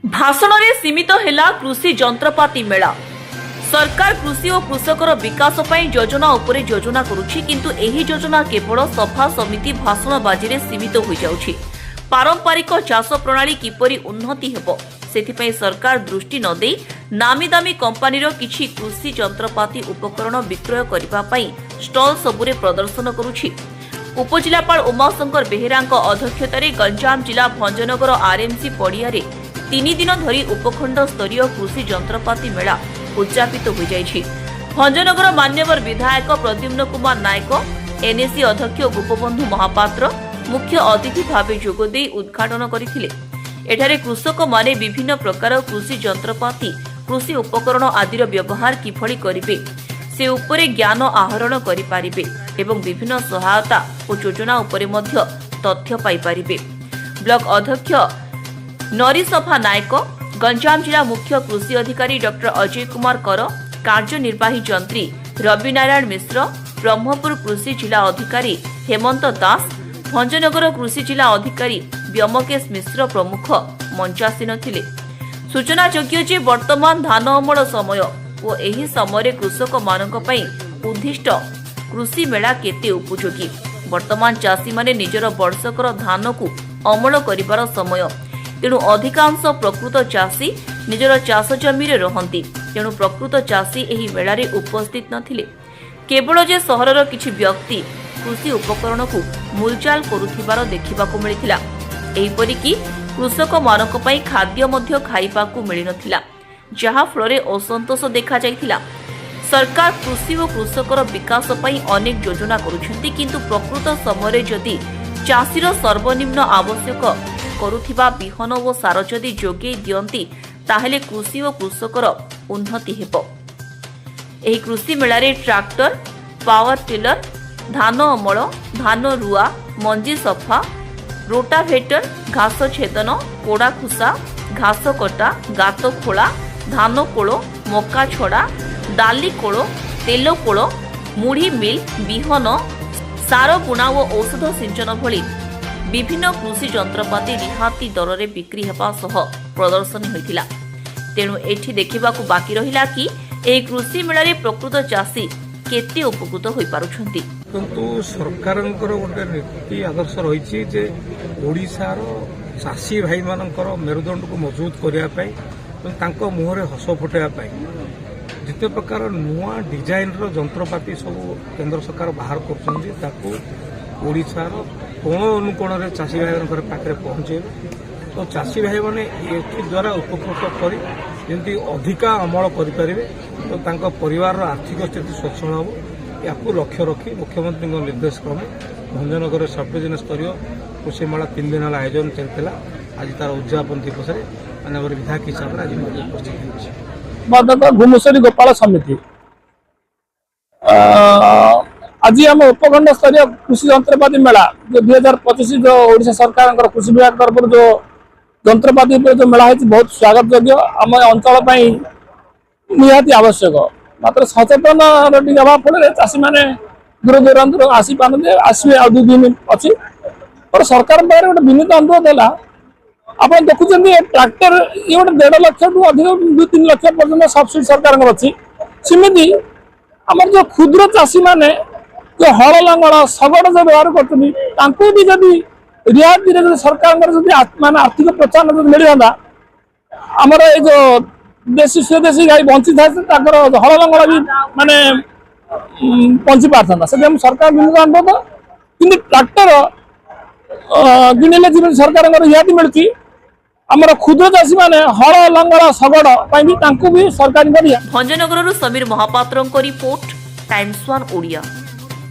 भाषण में सीमित है कृषि जंत्रपाति मेला। सरकार कृषि और कृषकर विकास पर योजना उपर योजना करुछि, किंतु एही योजना केवल सभा समिति भाषण बाजी रे सीमित हो जाउछि। पारंपरिक चाष प्रणाली किपरि उन्नति हेबो सेथिपई सरकार दृष्टि न देई नामी दामी कंपानीर किछि कृषि जंत्रपाति उपकरण विक्रय करिबा पई स्टॉल सबुरे प्रदर्शन करुछि। उपजिलापाल उमाशंकर बेहेरांक अध्यक्षतार गंजाम जिला भंजनगर आरएमसी पड़ियारे 3 दिन धरी उपखंड स्तरीय कृषि जंत्रपाति मेला उद्यापित हो जाइछि। भंजनगर मान्यवर विधायक प्रद्युम्न कुमार नायक, एनएसी अध्यक्ष गोपबंधु महापात्र मुख्य अतिथि भाव जोगदे उद्घाटन करथिले। एठारे कृषक माने विभिन्न प्रकार कृषि जंत्रपाति, कृषि उपकरण आदिर व्यवहार किभଳି करिवे से उपरे ज्ञान आहरण करि पारिबे एवं विभिन्न सहायता और योजना उपरे मध्य तथ्य पाई पारिबे। ब्लॉक अध्यक्ष नरीसभा नायक, गंजाम जिला मुख्य कृषि अधिकारी डॉक्टर अजय कुमार कर, कार्यनिर्वाही जंत्री रवि नारायण मिश्र, ब्रह्मपुर कृषि जिला अधिकारी हेमंत दास, भंजनगर कृषि जिला अधिकारी व्योमकेश मिश्र प्रमुख मंचासीन थिले। सूचनायोग्य जे वर्तमान धान अमल समय और एही समय कृषक मानक पई उद्दिष्ट कृषि मेला केते उपयोगी। वर्तमान चाषी माने निजर वर्षकर धान को अमल करिबार समय, तेणु अधिकांश प्रकृत चाषी निजर चाष जमी रहंती, तेणु प्रकृत चाषी एही मेलारे उपस्थित नथिले। केवल जे सहरर किछि व्यक्ति कृषि उपकरण को मूलचाल करुथिबार देखिबाकू मिलिथिला। एहिपरि कि कृषक मानक पई खाद्य मध्य खाइबाकू मिलि नथिला, जहा फଳରେ असंतोष देखा जाइथिला। सरकार कृषि और कृषकर विकास पई अनेक योजना करुछंती, किंतु प्रकृत समय जदि चाषीर सर्वनिम्न आवश्यक करुथिबा बिहन और सार जदि जोगे दियंती ताहेले कृषि और कृषकर उन्नति हेबो। एही कृषि मेलारे ट्रैक्टर, पावर टिलर, धान अमल, धान रुआ, मंजी सफा, रोटाभेटर, घास छेदन, पोड़ा खुसा, घास कटा, गात खोला, धान कोड़, मका छड़ा, डाली कोड़, तेल कोड़, मुढ़ी मिल, बिहन, सार बुणा और औषध सिंचन भली विभिन्न कृषि जंत्रपाति रिहाती दर रे बिक्री हेबा सह प्रदर्शन होइथिला। तेणु एठी देखिबाकू बाकी रहिला कि एही कृषि मेलारे प्रकृत चाषी केते उपकृत होई पारुछंती। किंतु सरकारंकर गोटे नीति आदर्श रही जे ओडिशार चाषी भाई मानकर मेरुदंड को मजबूत करने मुहरे हस फुटाइवाई जिते प्रकार नुआ डिजाइन जंत्रपाति सब केंद्र सरकार बाहर करोड़ार कोण अनुकोण चाषी भाई पाखे पहुंचे। तो चाषी भाई मैंने द्वारा उपकृत कर अधिका अमल करें, तो परिवार आर्थिक स्थिति सक्षम हम या लक्ष्य रखी मुख्यमंत्री निर्देश क्रमे भंजनगर सर्वजन स्तरीय कृषि मेला 3 दिन आयोजन चलता। आज तार उद्यापन दिवस मानव विधायक हिसाब से आज उपस्थित घुमुसरी गोपाल समिति आज आम उपखंड स्तरीय कृषि जंत्रपाति मेला जो 2025 जो ओडिशा सरकार कृषि विभाग तरफ जो जंत्रपाति जो मेला है बहुत स्वागत योग्य। आम अंचल निहाती आवश्यक, मात्र सचेतन अभाव फल चाषी मैंने दूर दूरांतर आसी पारते आसवे आ 2 दिन अच्छी और सरकार गोटे विनीत अनुरोध है। आप देखुं ट्रैक्टर ये गोटे 1.5 लाख टू अधिक 2-3 लाख पर्यटन सब्सिडी सरकार अच्छी। सेमती आम जो क्षुद्र चाषी मैंने जो हल लंगल शगड़ जो व्यवहार करते भी जदि रियायती सरकार मान आर्थिक प्रोत्साहन मिल जाता आमर ये जो देशी स्वदेशी गाई बंची था हल लंगल भी माने बंची पारता से सरकार विनीत अनुरोध कि ट्रैक्टर किणिले सरकार रियायती मिलती आमर क्षुद्र चाषी मैंने हल लंगल शगड़ भी सरकार। Bhanjanagar Samir Mahapatra report, Times 1 Odia.